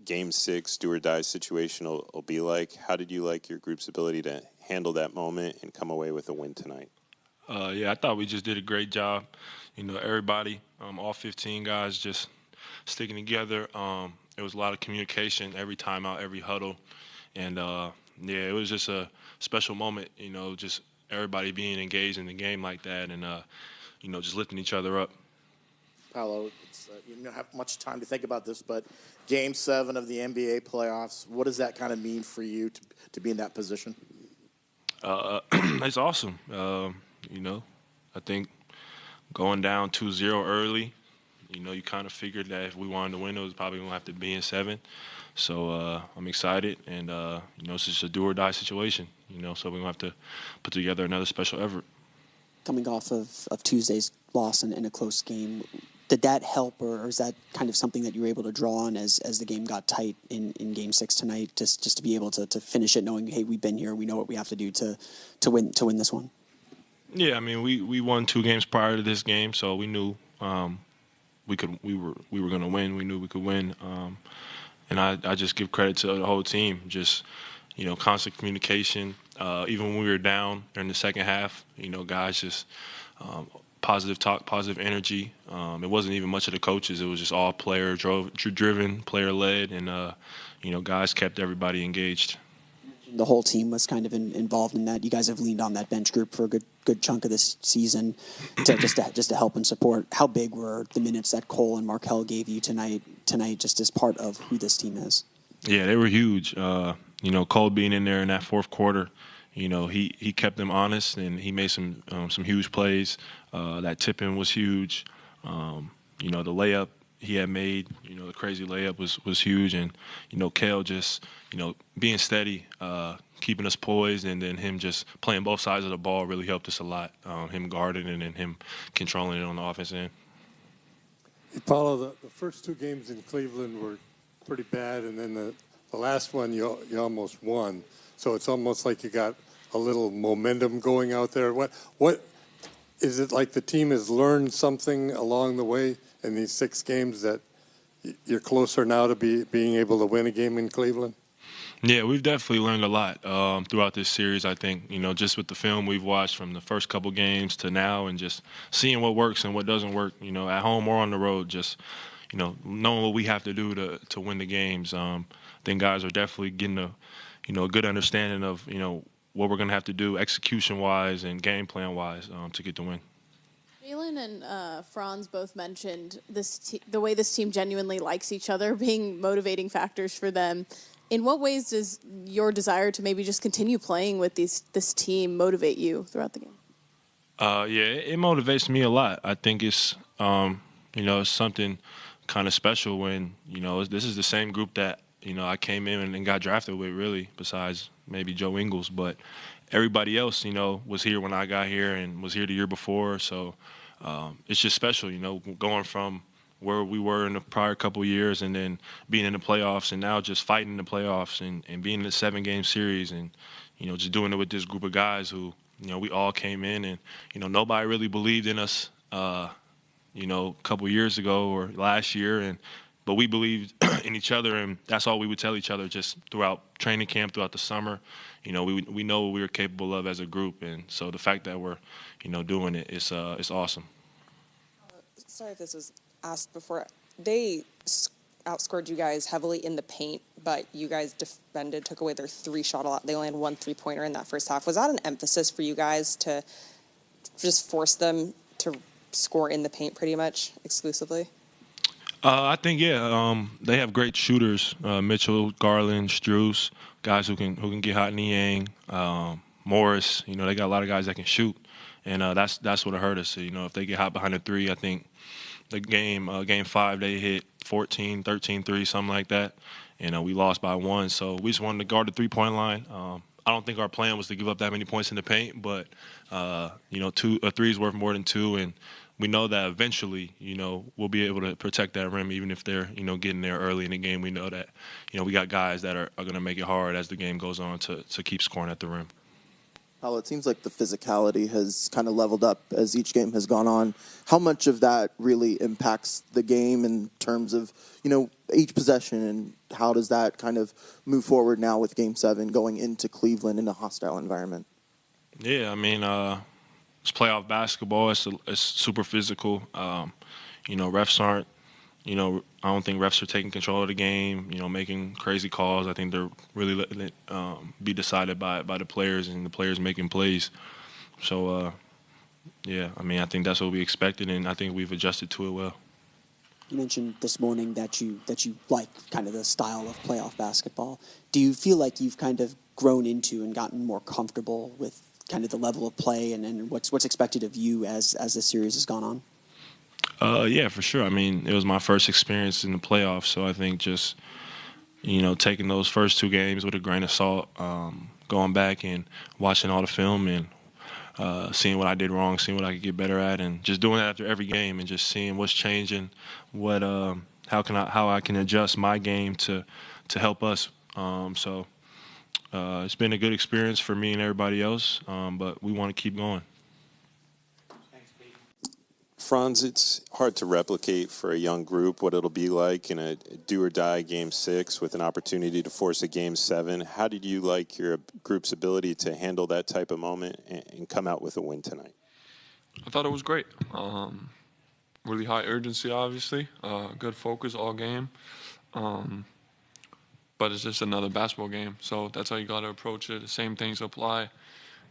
Game 6 do-or-die situation will be like. How did you like your group's ability to handle that moment and come away with a win tonight? Yeah, I thought we just did a great job. Everybody, all 15 guys just sticking together. It was a lot of communication every time out, every huddle. And, yeah, it was just a special moment, just everybody being engaged in the game like that and, just lifting each other up. Paolo, you don't have much time to think about this, but Game 7 of the NBA playoffs, what does that kind of mean for you to be in that position? It's awesome. I think going down 2-0 early, you kind of figured that if we wanted to win, it was probably going to have to be in 7. So I'm excited, and, it's just a do-or-die situation, so we're going to have to put together another special effort. Coming off of Tuesday's loss in a close game, did that help, or is that kind of something that you were able to draw on as the game got tight in Game 6 tonight, just to be able to finish it knowing, hey, we've been here, we know what we have to do to win this one? Yeah, I mean, we won 2 games prior to this game, so we knew we were going to win. We knew we could win, and I just give credit to the whole team. Just constant communication. Even when we were down during the second half, guys just positive talk, positive energy. It wasn't even much of the coaches. It was just all player-driven, player-led, and guys kept everybody engaged. The whole team was kind of involved in that. You guys have leaned on that bench group for a good chunk of this season just to help and support. How big were the minutes that Cole and Markelle gave you tonight just as part of who this team is? Yeah, they were huge. Cole being in there in that fourth quarter, he kept them honest, and he made some huge plays. That tip-in was huge. The layup he had made, the crazy layup was huge. And, Kale just, being steady, keeping us poised, and then him just playing both sides of the ball really helped us a lot. Him guarding it and him controlling it on the offense end. Paolo, the first 2 games in Cleveland were pretty bad, and then the last one you almost won. So it's almost like you got a little momentum going out there. What is it like the team has learned something along the way in these 6 games that you're closer now to being able to win a game in Cleveland? Yeah, we've definitely learned a lot throughout this series, I think, just with the film we've watched from the first couple games to now, and just seeing what works and what doesn't work, at home or on the road, just, knowing what we have to do to win the games. I think guys are definitely getting a good understanding of, what we're going to have to do execution-wise and game plan-wise to get the win. Jalen and Franz both mentioned the way this team genuinely likes each other being motivating factors for them. In what ways does your desire to maybe just continue playing with this team motivate you throughout the game? Yeah, it motivates me a lot. I think it's, it's something kind of special when, this is the same group that, I came in and got drafted with, really, besides maybe Joe Ingles. But everybody else, was here when I got here and was here the year before. So it's just special, going from where we were in the prior couple of years and then being in the playoffs and now just fighting the playoffs and being in a 7-game series and, just doing it with this group of guys who, we all came in and, nobody really believed in us, a couple of years ago or last year. But we believed in each other, and that's all we would tell each other just throughout training camp, throughout the summer. We know what we were capable of as a group, and so the fact that we're, doing it, it's awesome. Sorry if this was asked before. They outscored you guys heavily in the paint, but you guys defended, took away their 3-shot a lot. They only had 1 3-pointer in that first half. Was that an emphasis for you guys to just force them to score in the paint pretty much exclusively? I think, they have great shooters, Mitchell, Garland, Strus, guys who can get hot in the yang, Morris. They got a lot of guys that can shoot, and that's what hurt us. If they get hot behind the 3, I think the game 5, they hit 14, 13 threes, something like that, and we lost by 1. So we just wanted to guard the 3-point line. I don't think our plan was to give up that many points in the paint, but, a 3 is worth more than 2, and we know that eventually, we'll be able to protect that rim even if they're, getting there early in the game. We know that, we got guys that are going to make it hard as the game goes on to keep scoring at the rim. Paolo, it seems like the physicality has kind of leveled up as each game has gone on. How much of that really impacts the game in terms of, each possession, and how does that kind of move forward now with Game 7 going into Cleveland in a hostile environment? Yeah, I mean, it's playoff basketball. It's super physical. Refs aren't. I don't think refs are taking control of the game. Making crazy calls. I think they're really letting it be decided by the players and the players making plays. So, yeah, I mean, I think that's what we expected, and I think we've adjusted to it well. You mentioned this morning that you like kind of the style of playoff basketball. Do you feel like you've kind of grown into and gotten more comfortable with kind of the level of play and what's expected of you as the series has gone on? Yeah, for sure. I mean, it was my first experience in the playoffs, so I think just taking those first two games with a grain of salt, going back and watching all the film and seeing what I did wrong, seeing what I could get better at, and just doing that after every game and just seeing what's changing, how I can adjust my game to help us. So it's been a good experience for me and everybody else, but we want to keep going. Franz, it's hard to replicate for a young group what it'll be like in a do-or-die Game 6 with an opportunity to force a Game 7. How did you like your group's ability to handle that type of moment and come out with a win tonight? I thought it was great. Really high urgency, obviously. Good focus all game. But it's just another basketball game, so that's how you got to approach it. The same things apply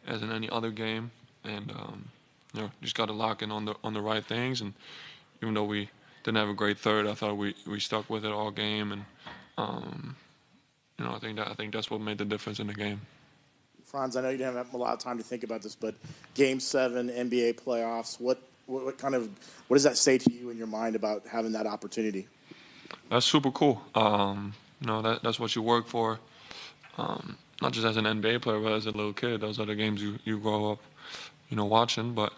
as in any other game, and you just got to lock in on the right things. And even though we didn't have a great third, I thought we stuck with it all game, and I think that's what made the difference in the game. Franz, I know you didn't have a lot of time to think about this, but Game 7, NBA playoffs, what does that say to you in your mind about having that opportunity? That's super cool. That's what you work for, not just as an NBA player, but as a little kid. Those are the games you grow up, watching. But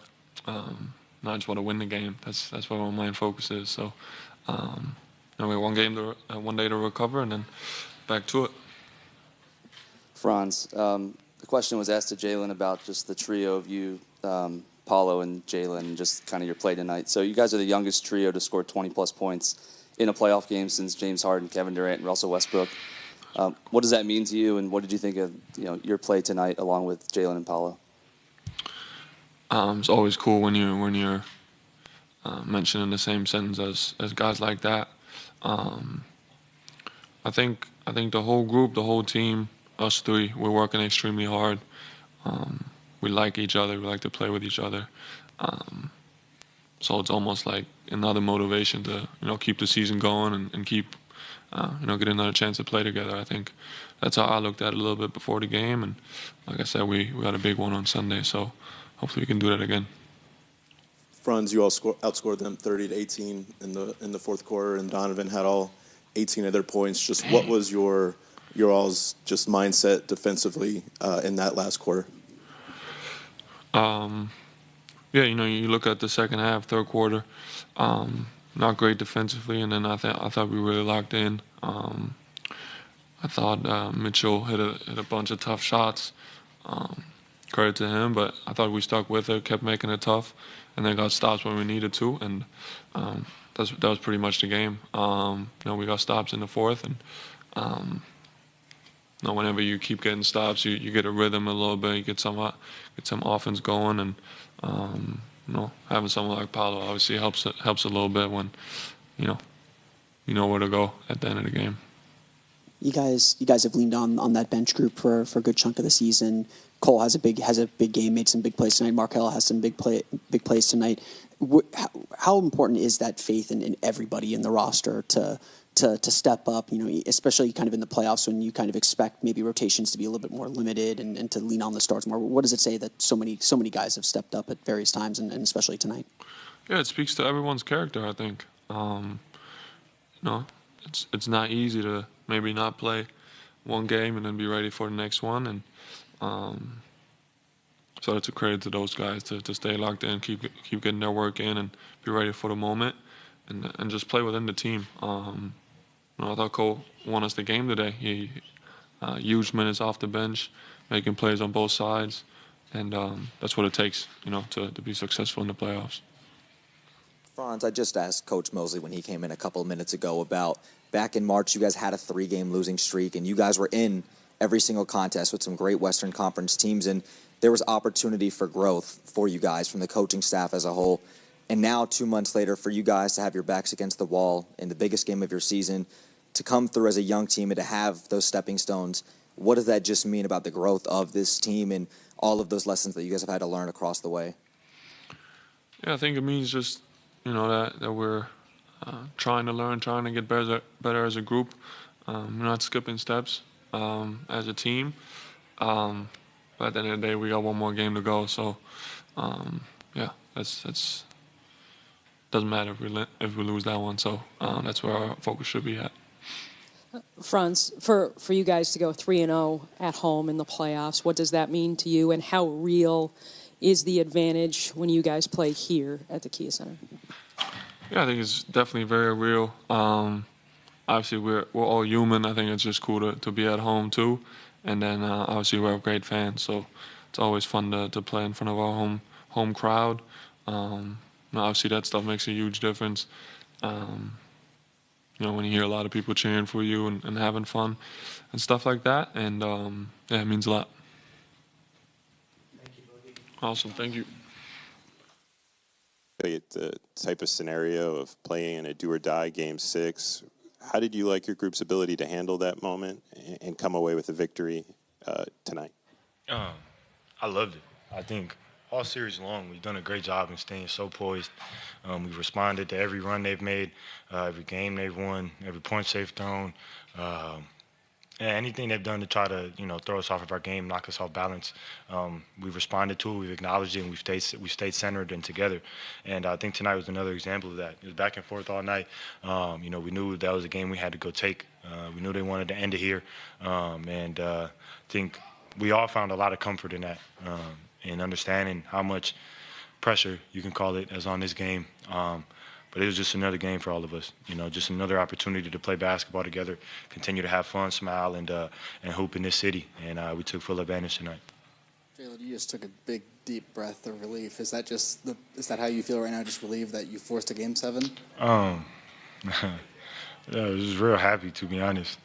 I just want to win the game. That's what my main focus is. So, we have one day to recover, and then back to it. Franz, the question was asked to Jalen about just the trio of you, Paolo and Jalen, and just kind of your play tonight. So you guys are the youngest trio to score 20-plus points in a playoff game since James Harden, Kevin Durant, and Russell Westbrook. What does that mean to you, and what did you think of your play tonight along with Jalen and Paolo? It's always cool when you're mentioned in the same sentence as guys like that. I think the whole group, the whole team, us three, we're working extremely hard. We like each other. We like to play with each other. So it's almost like another motivation to keep the season going and keep get another chance to play together. I think that's how I looked at it a little bit before the game, and like I said, we got a big one on Sunday, so hopefully we can do that again. Franz, you all outscored them 30-18 in the fourth quarter, and Donovan had all 18 of their points. Just what was your all's just mindset defensively in that last quarter? Yeah, you look at the second half, third quarter, not great defensively, and then I thought we really locked in. I thought Mitchell hit a bunch of tough shots. Credit to him, but I thought we stuck with it, kept making it tough, and then got stops when we needed to, and that was pretty much the game. We got stops in the fourth, and whenever you keep getting stops, you get a rhythm a little bit, you get some offense going, and having someone like Paolo obviously helps a little bit when you know where to go at the end of the game. You guys have leaned on that bench group for a good chunk of the season. Cole has a big game, made some big plays tonight. Markelle has some big plays tonight. How important is that faith in everybody in the roster to step up? Especially kind of in the playoffs when you kind of expect maybe rotations to be a little bit more limited and to lean on the stars more. What does it say that so many guys have stepped up at various times and especially tonight? Yeah, it speaks to everyone's character, I think. It's not easy to maybe not play one game and then be ready for the next one, and so it's a credit to those guys to stay locked in, keep getting their work in, and be ready for the moment, and just play within the team. I thought Cole won us the game today. He huge minutes off the bench, making plays on both sides, and that's what it takes, to be successful in the playoffs. Franz, I just asked Coach Mosley when he came in a couple of minutes ago about back in March, you guys had a 3-game losing streak, and you guys were in every single contest with some great Western Conference teams, and there was opportunity for growth for you guys from the coaching staff as a whole. And now, 2 months later, for you guys to have your backs against the wall in the biggest game of your season, to come through as a young team and to have those stepping stones, what does that just mean about the growth of this team and all of those lessons that you guys have had to learn across the way? Yeah, I think it means just, that we're trying to learn, trying to get better as a group. We're not skipping steps as a team. But at the end of the day, we got one more game to go. So, that's doesn't matter if we lose that one. So that's where our focus should be at. Franz, for you guys to go 3-0 at home in the playoffs, what does that mean to you, and how real is the advantage when you guys play here at the Kia Center? Yeah, I think it's definitely very real. Obviously, we're all human. I think it's just cool to be at home too, and then obviously we have great fans, so it's always fun to play in front of our home crowd. Obviously, that stuff makes a huge difference. When you hear a lot of people cheering for you and having fun and stuff like that, and it means a lot. Thank you, Boogie. Awesome, thank you. The type of scenario of playing in a do-or-die Game 6, how did you like your group's ability to handle that moment and come away with a victory tonight? I loved it. I think all series long, we've done a great job in staying so poised. We've responded to every run they've made, every game they've won, every point they've thrown. And anything they've done to try to, throw us off of our game, knock us off balance, we've responded to it, we've acknowledged it, and we've stayed centered and together. And I think tonight was another example of that. It was back and forth all night. We knew that was a game we had to go take. We knew they wanted to end it here. I think we all found a lot of comfort in that, in understanding how much pressure, you can call it, is on this game. But it was just another game for all of us, just another opportunity to play basketball together, continue to have fun, smile, and hoop in this city. And we took full advantage tonight. Jalen, you just took a big, deep breath of relief. Is that how you feel right now, just relieved that you forced a Game 7? Yeah, I was just real happy, to be honest.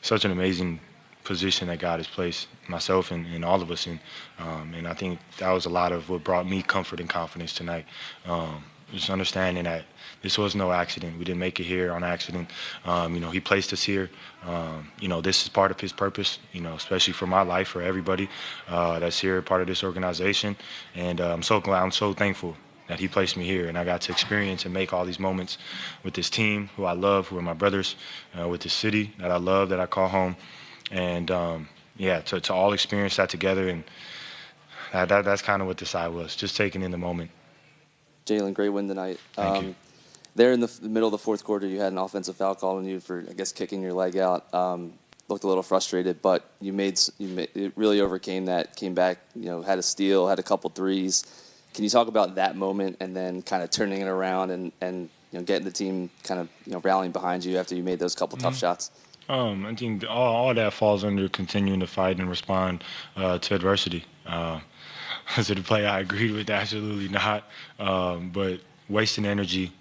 Such an amazing position that God has placed myself and all of us in. And I think that was a lot of what brought me comfort and confidence tonight. Just understanding that this was no accident. We didn't make it here on accident. He placed us here. This is part of his purpose, especially for my life, for everybody that's here, part of this organization. And I'm so glad, I'm so thankful that he placed me here, and I got to experience and make all these moments with this team, who I love, who are my brothers, with this city that I love, that I call home. And, to all experience that together, and that's kind of what this side was, just taking in the moment. Jalen, great win tonight. Thank you. There in the middle of the fourth quarter, you had an offensive foul call on you for, I guess, kicking your leg out. Looked a little frustrated, but it really overcame that, came back, had a steal, had a couple threes. Can you talk about that moment and then kind of turning it around and getting the team kind of, rallying behind you after you made those couple tough shots? I think all that falls under continuing to fight and respond to adversity. Was it a play I agreed with? Absolutely not. But wasting energy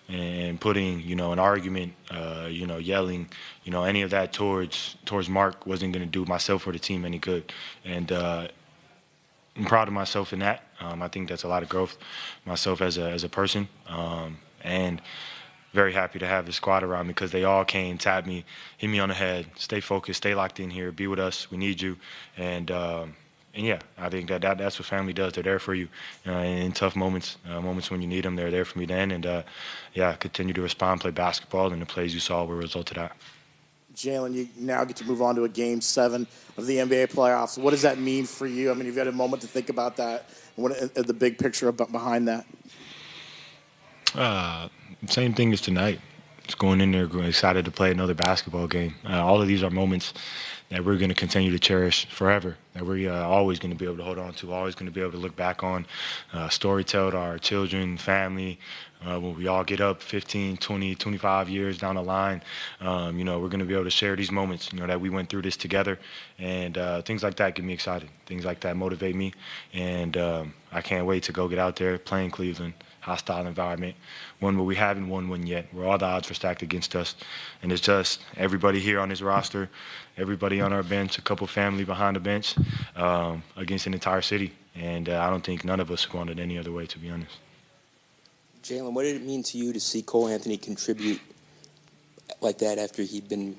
and putting, an argument, yelling, any of that towards Mark wasn't going to do myself or the team any good. And I'm proud of myself in that. I think that's a lot of growth, myself as a person, and very happy to have the squad around me because they all came, tapped me, hit me on the head, stay focused, stay locked in here, be with us, we need you. And yeah, I think that's what family does. They're there for you in tough moments, moments when you need them. They're there for me then. And continue to respond, play basketball, and the plays you saw were a result of that. Jalen, you now get to move on to a Game 7 of the NBA playoffs. What does that mean for you? I mean, you've had a moment to think about that. What the big picture behind that? Same thing as tonight. Just going in there, excited to play another basketball game. All of these are moments that we're going to continue to cherish forever, that we're always going to be able to hold on to, always going to be able to look back on, story tell to our children, family. When we all get up 15, 20, 25 years down the line, we're going to be able to share these moments, that we went through this together. And things like that get me excited. Things like that motivate me. And I can't wait to go get out there, play in Cleveland, hostile environment, one where we haven't won one yet, where all the odds are stacked against us. And it's just everybody here on this roster, everybody on our bench, a couple family behind the bench, against an entire city. And I don't think none of us want it any other way, to be honest. Jalen, what did it mean to you to see Cole Anthony contribute like that after he'd been,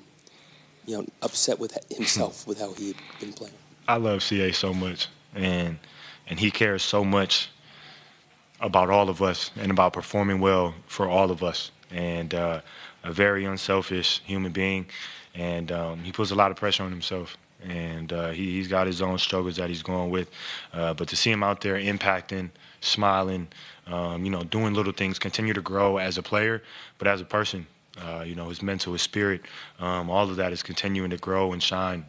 upset with himself with how he'd been playing? I love CA so much, and he cares so much about all of us and about performing well for all of us. And a very unselfish human being, and he puts a lot of pressure on himself. And he's got his own struggles that he's going with. But to see him out there impacting, smiling, doing little things, continue to grow as a player, but as a person, his mental, his spirit, all of that is continuing to grow and shine,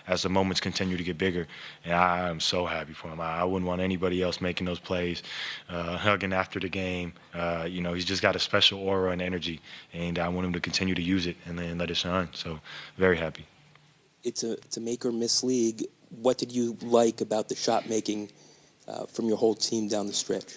as the moments continue to get bigger. And I'm so happy for him. I wouldn't want anybody else making those plays, hugging after the game. He's just got a special aura and energy, and I want him to continue to use it and then let it shine. So very happy. It's a make or miss league. What did you like about the shot making from your whole team down the stretch?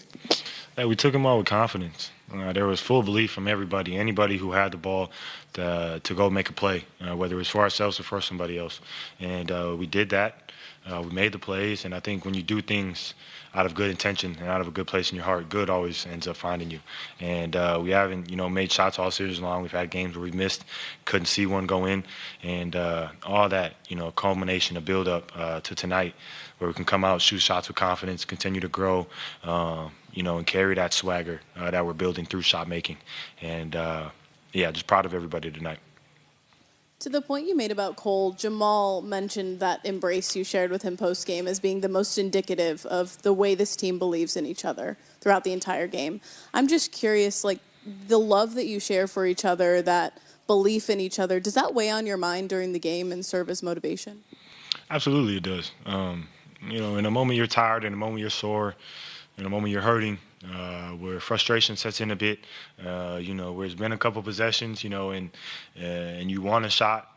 We took them all with confidence. There was full belief from anybody who had the ball to go make a play, whether it was for ourselves or for somebody else. And we did that. We made the plays, and I think when you do things out of good intention and out of a good place in your heart, good always ends up finding you. And we haven't, made shots all series long. We've had games where we missed, couldn't see one go in, and all that, culmination, a build-up to tonight, where we can come out, shoot shots with confidence, continue to grow, and carry that swagger that we're building through shot making. And just proud of everybody tonight. To the point you made about Cole, Jamal mentioned that embrace you shared with him post-game as being the most indicative of the way this team believes in each other throughout the entire game. I'm just curious, the love that you share for each other, that belief in each other, does that weigh on your mind during the game and serve as motivation? Absolutely it does. In a moment you're tired, in a moment you're sore, in a moment you're hurting, where frustration sets in a bit, where it's been a couple possessions, and you want a shot,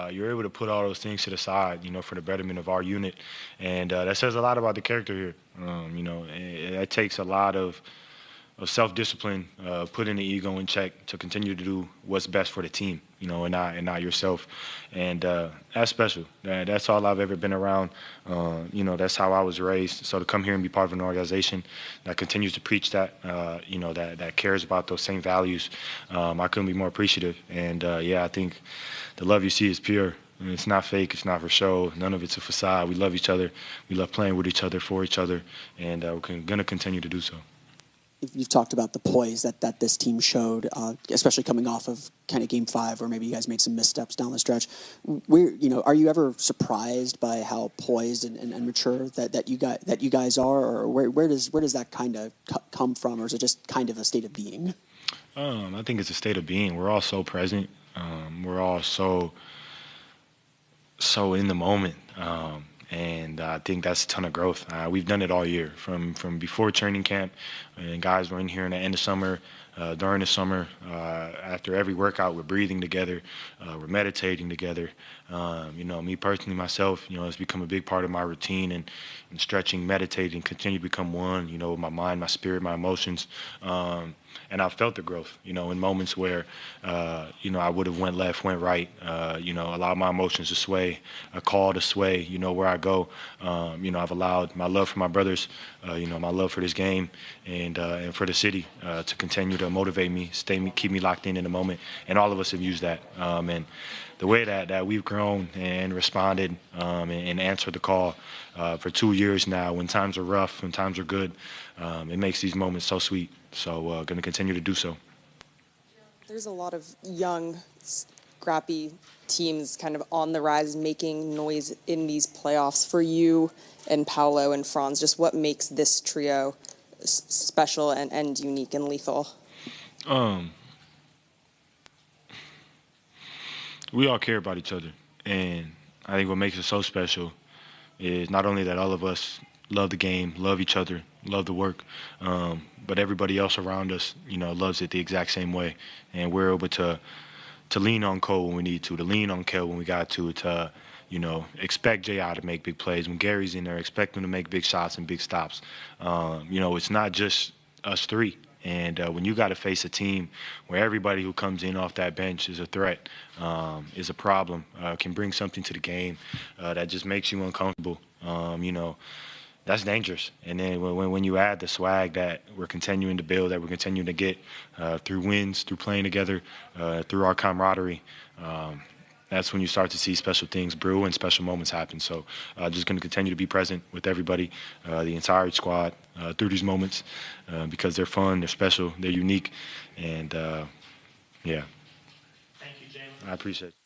you're able to put all those things to the side, for the betterment of our unit. And that says a lot about the character here. It takes a lot of self-discipline, putting the ego in check to continue to do what's best for the team, and not yourself. And that's special. That's all I've ever been around. That's how I was raised. So to come here and be part of an organization that continues to preach that, that cares about those same values, I couldn't be more appreciative. And I think the love you see is pure. It's not fake. It's not for show. None of it's a facade. We love each other. We love playing with each other, for each other, and we're going to continue to do so. You've talked about the poise that this team showed, especially coming off of kind of Game 5, where maybe you guys made some missteps down the stretch. Are you ever surprised by how poised and mature that you guys are, or where does that kind of come from, or is it just kind of a state of being? I think it's a state of being. We're all so present. We're all so in the moment. And I think that's a ton of growth. We've done it all year, from before training camp, and guys were in here in the end of summer, during the summer. After every workout, we're breathing together, we're meditating together. Me personally, myself, it's become a big part of my routine, and stretching, meditating, continue to become one, with my mind, my spirit, my emotions. And I've felt the growth, in moments where, I would have went left, went right, allowed my emotions to sway, a call to sway, where I go. I've allowed my love for my brothers, my love for this game and for the city to continue to motivate me, keep me locked in the moment. And all of us have used that. And the way that we've grown and responded and answered the call for 2 years now, when times are rough, when times are good, it makes these moments so sweet. So going to continue to do so. There's a lot of young, scrappy teams kind of on the rise, making noise in these playoffs. For you and Paolo and Franz, just what makes this trio special and unique and lethal? we all care about each other. And I think what makes it so special is not only that all of us love the game, love each other, love the work, but everybody else around us, loves it the exact same way. And we're able to lean on Cole when we need to lean on Kel when we got to expect J.I. to make big plays. When Gary's in there, expect him to make big shots and big stops. It's not just us three. And when you got to face a team where everybody who comes in off that bench is a threat, is a problem, can bring something to the game that just makes you uncomfortable, that's dangerous. And then when you add the swag that we're continuing to build, that we're continuing to get through wins, through playing together, through our camaraderie, that's when you start to see special things brew and special moments happen. So just going to continue to be present with everybody, the entire squad, through these moments because they're fun, they're special, they're unique, and yeah. Thank you, Jalen. I appreciate it.